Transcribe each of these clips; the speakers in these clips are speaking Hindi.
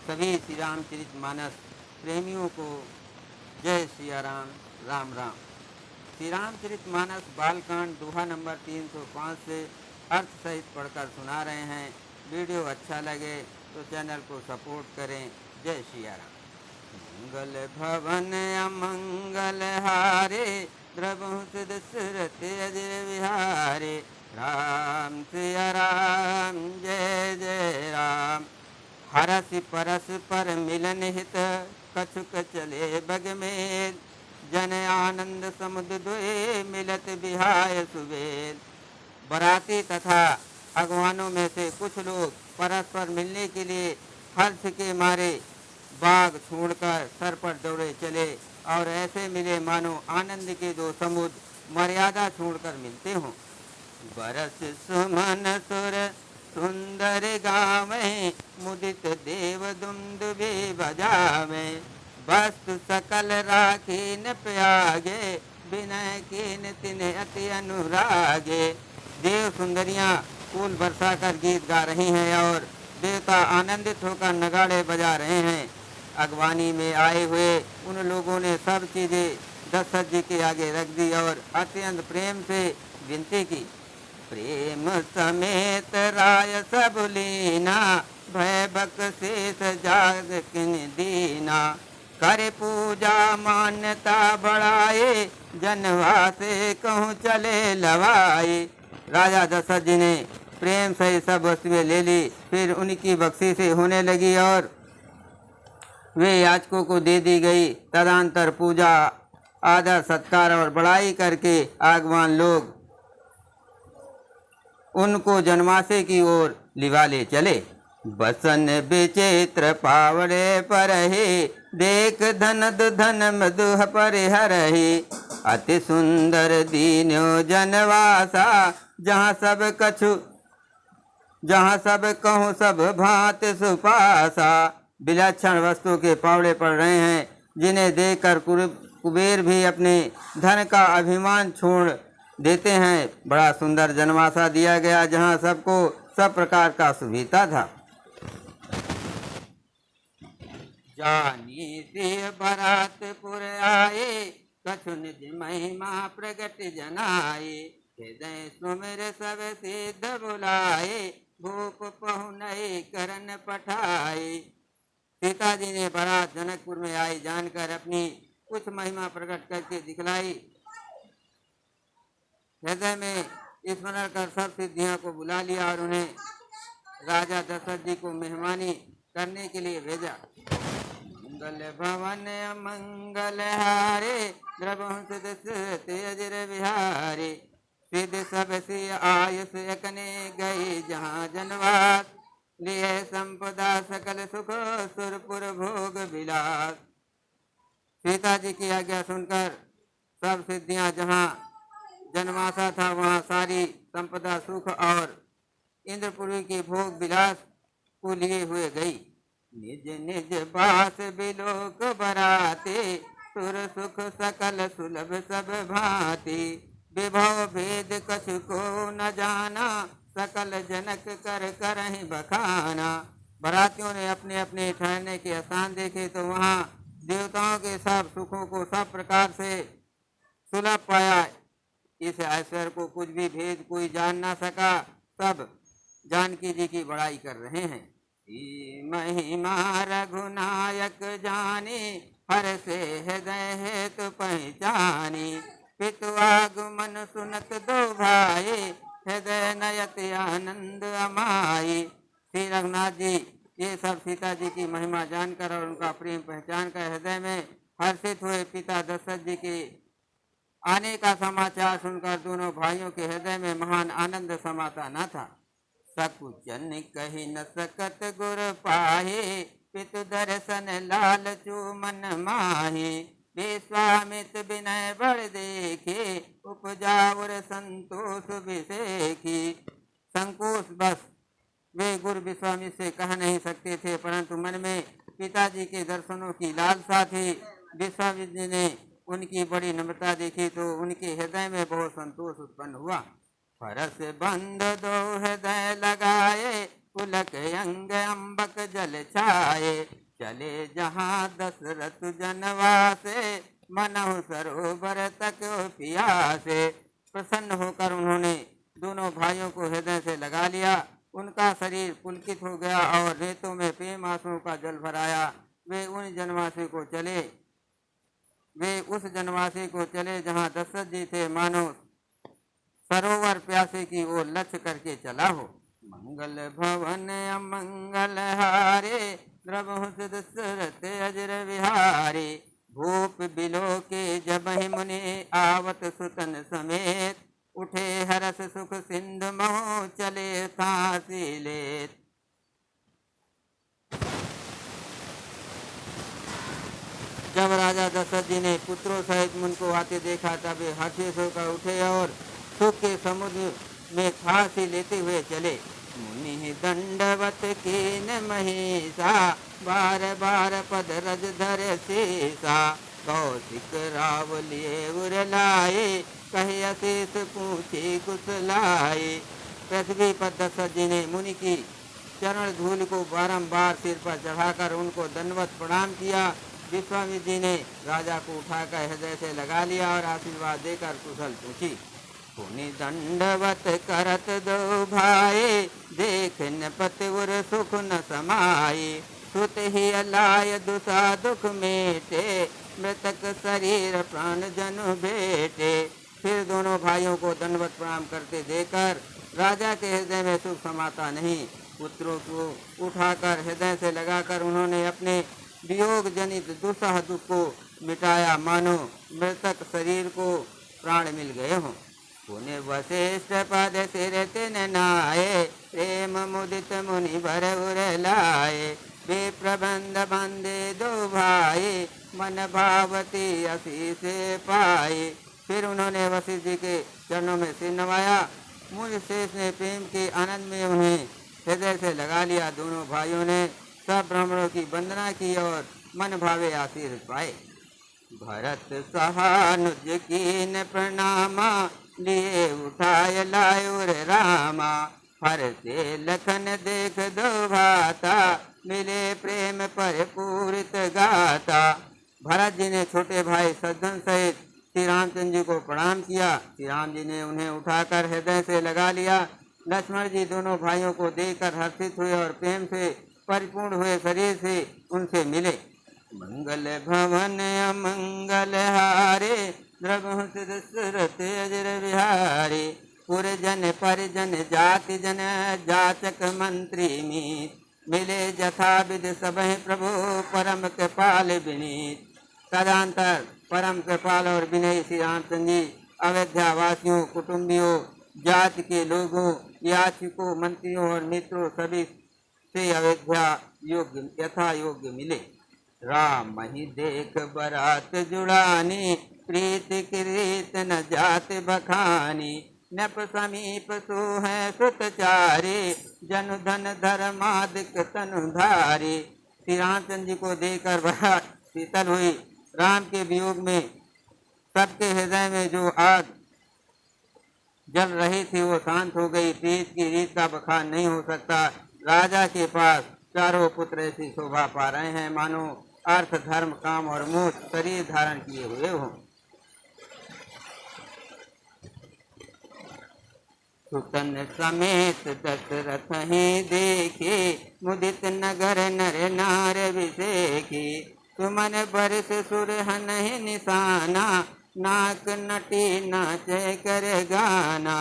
सभी श्री रामचरितमानस प्रेमियों को जय सिया राम, राम राम। श्री रामचरितमानस बालकांड दोहा नंबर 305 से अर्थ सहित पढ़कर सुना रहे हैं। वीडियो अच्छा लगे तो चैनल को सपोर्ट करें। जय सिया राम। मंगल भवन अमंगल हारे, द्रवहुस दशरथ अजय विहारे। राम सिया राम, जय जय राम। हरस परस पर मिलन हित, कछुक चले बग में। जन आनंद समुद्र दुए, मिलत बिहाय सुबेद। बराती तथा अगवानों में से कुछ लोग परस्पर मिलने के लिए हर्ष के मारे बाग छोड़कर सर पर दौड़े चले और ऐसे मिले मानो आनंद के दो समुद्र मर्यादा छोड़कर मिलते हों। बरस सुमन सुर सुंदर गावें, मुदित देव दुंदुभि बजावें। वस्तु सकल राखीन प्यागे, विनय कीन तिन्ह अति अनुरागे। देव सुंदरियां फूल बरसा कर गीत गा रही हैं और देवता आनंदित होकर नगाड़े बजा रहे हैं। अगवानी में आए हुए उन लोगों ने सब चीजें दशरथ जी के आगे रख दी और अत्यंत प्रेम से विनती की। प्रेम समेत राय सब लीना, भय बख्शीश जाग किन दीना। कर पूजा मान्यता बढ़ाए, जनवासे कहूँ चले लवाए। राजा दशरथ जी ने प्रेम से सब वस्तुएं ले ली। फिर उनकी बख्शीशें होने लगी और वे याचकों को दे दी गई। तदंतर पूजा आदर सत्कार और बड़ाई करके आगवान लोग उनको जनमासे की ओर लिवा ले चले। बसन विचित्र पावड़े पर ही, देख धनद धन मधुह पर हरही। अति सुंदर दीन्यो जनवासा, जहाँ सब कहूँ सब भांत सुपासा। विलक्षण वस्तु के पावड़े पड़ रहे हैं, जिन्हें देखकर कुबेर भी अपने धन का अभिमान छोड़ देते हैं। बड़ा सुंदर जनवासा दिया गया, जहाँ सबको सब प्रकार का सुविधा था। जानी से बरातपुर आए, कछु निज महिमा प्रगट जनाए। हृदय सुमिर सब सिद्ध बुलाए, भूप पहुनई करन पठाए। सीता जी ने बारात जनकपुर में आई जानकर अपनी कुछ महिमा प्रकट करके दिखलाई। हृदय में स्मरण कर सब सिद्धियों को बुला लिया और उन्हें राजा दशरथ जी को मेहमानी करने के लिए भेजा। मंगल भवन मंगल हारे, द्रवहुस दशरथ अजय विहारे। सिद्ध सब सिय आयुष यकने गई, जहाँ जनवास। लिए संपदा सकल सुख, सुरपुर भोग विलास। सीता जी की आज्ञा सुनकर सब सिद्धियां जहाँ जनवासा था वहाँ सारी संपदा सुख और इंद्रपुरी के भोग विलास को लिए हुए गई। निज निज बास बिलोक बराते, सुर सुख सकल सुलभ सब भांति। विभव भेद कछु को न जाना, सकल जनक कर करहि बखाना। बरातियों ने अपने अपने ठहरने के स्थान देखे तो वहाँ देवताओं के सब सुखों को सब प्रकार से सुलभ पाया। इस ऐश्वर्य को कुछ भी भेद कोई जान ना सका। सब जानकी जी की बड़ाई कर रहे हैं। महिमा रघुनायक जाने, हर से हृदय है तो पहचानी। पितु आगमन सुनत दो भाई, हृदय नयत आनंद अमाई। श्री रघुनाथ जी ये सब सीता जी की महिमा जानकर और उनका प्रेम पहचान कर हृदय में हर्षित हुए। पिता दशरथ जी के आने का समाचार सुनकर दोनों भाइयों के हृदय में महान आनंद समाता न था। सकुचन कही न सकत गुर पाहे, पितु दर्शन लालचू मन माहे। विश्वामित्र विनय बड़ देखे, उपजा और संतोष विशेखी। संकोच बस वे गुरु विश्वामित्र से कह नहीं सकते थे, परंतु मन में पिताजी के दर्शनों की लालसा थी। विश्वामित्र ने उनकी बड़ी नम्रता देखी तो उनके हृदय में बहुत संतोष उत्पन्न हुआ। परस बंध दो हृदय लगाए, पुलक अंग अम्बक जल छाए, चले जहाँ दशरथ जनवासे, मनहु सरोवर तक पियासे। प्रसन्न होकर उन्होंने दोनों भाइयों को हृदय से लगा लिया। उनका शरीर पुलकित हो गया और नेत्रों में प्रेम आंसुओं का जल भराया। वे उस जनवासी को चले जहाँ दशरथ जी थे, मानो सरोवर प्यासे की ओर लक्ष्य करके चला हो। मंगल भवन अमंगल हारे, द्रवहु दशरथ अजर विहारे। भूप बिलो के जब मुनि आवत सुतन समेत, उठे हरस सुख सिंधु मोह चले फांसी लेत। जब राजा दशरथ जी ने पुत्रों सहित मुन को आते देखा, तब वे हर्षित होकर उठे और सुख के समुद्र में फांसी लेते हुए चले। मुनि दंडवत कीन महिषा, बार बार पद रज धर शेषा। कौशिक राव लिए उर लाए, कहे अशेष पूछे कुशलाए। पृथ्वी पर दशरथ जी ने मुनि की चरण धूल को बारंबार सिर पर चढ़ाकर उनको दंडवत प्रणाम किया। विश्वामित्र जी ने राजा को उठाकर हृदय से लगा लिया और आशीर्वाद देकर कुशल पूछी। पुनि दंडवत करत दो भाई, देख न पतिवर सुख न समाये। सुत ही अलाय दुसा दुख मेटे, मृतक शरीर प्राण जन बेटे। फिर दोनों भाइयों को दंडवत प्रणाम करते देखकर राजा के हृदय में सुख समाता नहीं। पुत्रों को उठाकर हृदय से लगाकर उन्होंने अपने वियोग जनित दुस्सह दुख को मिटाया, मानो मृतक शरीर को प्राण मिल गए हों। पुण्य वशिष्ठ पद सिर तिन नाये, प्रेम मुदित मुनि भर उर लाए। वे प्रबंध बंदे दो भाई, मन भावती आशीष पाए। फिर उन्होंने वशिष्ठ जी के चरणों में सिर नवाया। मुनि शेष ने प्रेम के आनंद में उन्हें हृदय से लगा लिया। दोनों भाइयों ने सब ब्राह्मणों की वंदना की और मन भावे आशीर्वाद पाए। भरत सहानुज कीन प्रणामा, लिए उठाय लायुर रामा। हर से लखन देख दो भाता, मिले प्रेम पर पूरित गाता। भरत जी ने छोटे भाई सज्जन सहित श्री रामचंद्र जी को प्रणाम किया। श्री राम जी ने उन्हें उठाकर हृदय से लगा लिया। लक्ष्मण जी दोनों भाइयों को देखकर हर्षित हुए और प्रेम से परिपूर्ण हुए शरीर से उनसे मिले। मंगल भवन अमंगल हारे, द्रवहु दशरथ अजर विहारे। पुरजन परिजन जाति जन, जाचक मंत्री मीत। मिले जथा विध सबहि प्रभु, परम कृपाल विनीत। तदंतर परम कृपाल और विनयी श्री रामचंद्र जी अयोध्या वासियों, कुटुंबियों, जाति के लोगों, याचकों, मंत्रियों और मित्रों सभी से अयोध्या योग्य यथा योग्य मिले। राम ही देख बरात जुड़ानी, प्रीति की रीत न जात बखानी। नप समीप सो है सुतचारी, जन धन धर्मादिक तनुधारी। श्री रामचंद्र जी को देखकर बरात शीतल हुई। राम के वियोग में सबके हृदय में जो आग जल रही थी वो शांत हो गई। प्रीत की रीत का बखान नहीं हो सकता। राजा के पास चारों पुत्र ऐसी शोभा पा रहे हैं, मानो अर्थ धर्म काम और मोक्ष शरीर धारण किए हुए हों। सुतन समेत दशरथ ही देखे, मुदित नगर नर नार विषेखी। सुमन बरस सुरहन ही निशाना, नाक नटी नाचे कर गाना।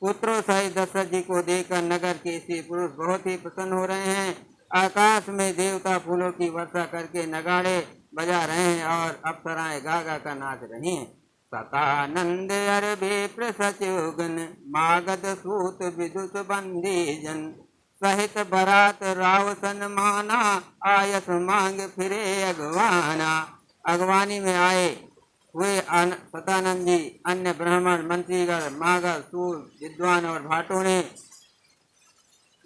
पुत्रों सहित दशरथ जी को देखकर नगर के स्त्री पुरुष बहुत ही प्रसन्न हो रहे हैं। आकाश में देवता फूलों की वर्षा करके नगाड़े बजा रहे हैं और अप्सराएं गा गा कर नाच रही हैं। सतानंद अरबे प्रसचुगन, मागध सूत विदुष बंदी जन। सहित बरात राव सन्माना, आयस मांग फिरे अगवाना। अगवानी में आए हुए सतानंद जी, अन्य ब्राह्मण, मंत्रीगण, मागध, सूत, विद्वान और भाटों ने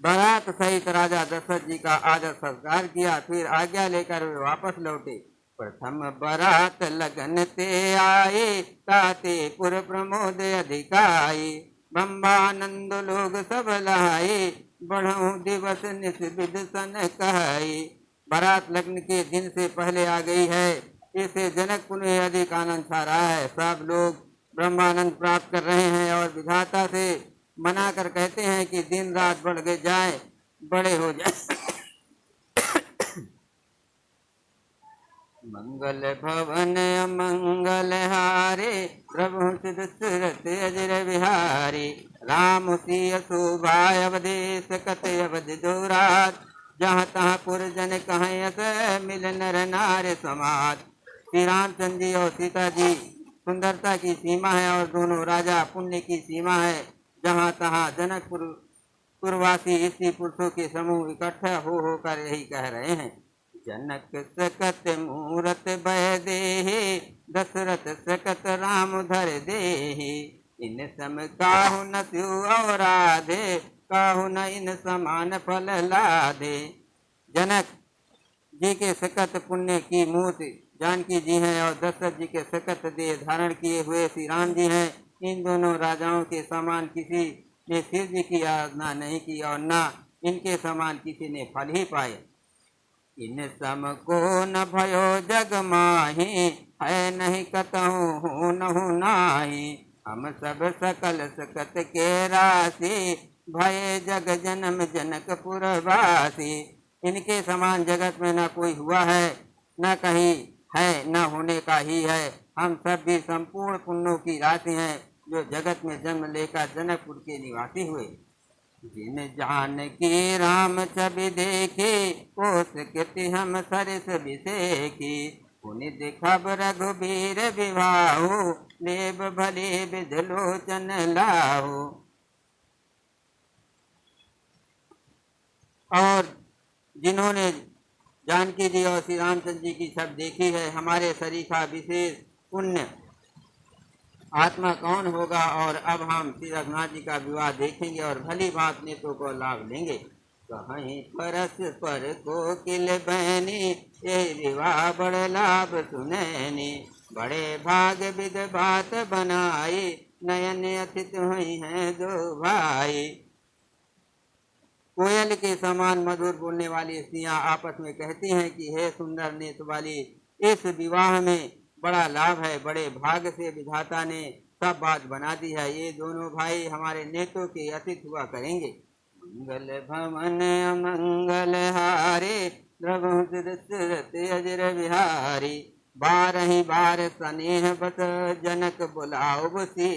बारात सहित राजा दशरथ जी का आदर सत्कार किया। फिर आज्ञा लेकर वे वापस लौटे। प्रथम बारात लगन ते आए, ताते पुर प्रमोद अधिकाई। ब्रह्मानंद लोग सब लाए, बढ़ऊ दिवस निस विध सन कहई। बारात लगने के दिन से पहले आ गई है, इससे जनकपुर में अधिक आनंद छा रहा है। सब लोग ब्रह्मानंद प्राप्त कर रहे हैं और विधाता से मनाकर कहते हैं कि दिन रात बढ़ गए जाए, बड़े हो जाए। मंगल भवन अमंगल हारे, प्रभु सिद्ध सुरत अजर बिहारी। राम सिय शोभा अवधेश कत अवध जोरात, जहाँ तहाँ पुरजन कहें अस मिल नर नार समाज। श्री रामचंद्र जी और सीता जी सुंदरता की सीमा है और दोनों राजा पुण्य की सीमा है। जहाँ तहाँ जनकपुर पूर्ववासी स्त्री पुरुषों के समूह इकट्ठा हो होकर यही कह रहे हैं। जनक सकत मूरत बह देहि, दशरथ सकत राम धर देहि। इन सम काहु न स्यु औराधे, काहु न इन समान फल लादे। जनक जी के सकत पुण्य की मूर्ति जानकी जी हैं और दशरथ जी के सकत देह धारण किए हुए श्री राम जी हैं। इन दोनों राजाओं के समान किसी ने शिव जी की आराधना नहीं की और न इनके समान किसी ने फल ही पाए। इन सम को न भयो जग माही, है नहीं कतहु नहु नाही। हम सब सकल सकत के राशि, भय जग जन्म जनकपुर वासी। इनके समान जगत में न कोई हुआ है, न कहीं है, न होने का ही है। हम सब भी संपूर्ण पुण्यों की राशि हैं, जो जगत में जन्म लेकर जनकपुर के निवासी हुए। जिन जान की राम छवि देखी, कोस कीर्ति हम सरस विसेखी। पुनि दिखब रघुबीर विवाहु, लेब भले विध लोचन लाहु। और जिन्होंने जानकी जी और श्री रामचंद्र जी की सब देखी है, हमारे शरीर का विशेष पुण्य आत्मा कौन होगा। और अब हम श्री रघुनाथ जी का विवाह देखेंगे और भली भांत नेत्रों को लाभ लेंगे। कहीं परस पर कोकिल बहनी, ये विवाह बड़ लाभ सुनैनी। बड़े भाग विध बात बनाई, नयन अतिथ हुई हैं दो भाई। कोयल के समान मधुर बोलने वाली स्त्रियां आपस में कहती हैं कि हे सुंदर नेत्र वाली, इस विवाह में बड़ा लाभ है, बड़े भाग से विधाता ने सब बात बना दी है। ये दोनों भाई हमारे नेत्रों के अतिथि हुआ करेंगे। मंगल भवन अमंगल हारे, प्रभु सुरत अजर बिहारी। बारही बार स्नेह बस जनक बुलाओ बसी,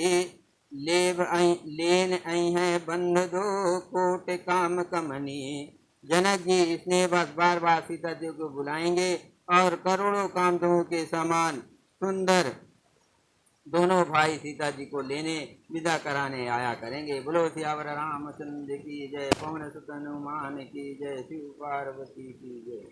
लेन आई है बंध दो कोट काम कमनी। जनक जी स्नेह बस बार बार सीता जी को बुलाएंगे और करोड़ों कामधुओं के समान सुंदर दोनों भाई सीता जी को लेने विदा कराने आया करेंगे। बोलो सियावर रामचंद्र की जय, पवन सुत हनुमान की जय, शिव पार्वती की जय।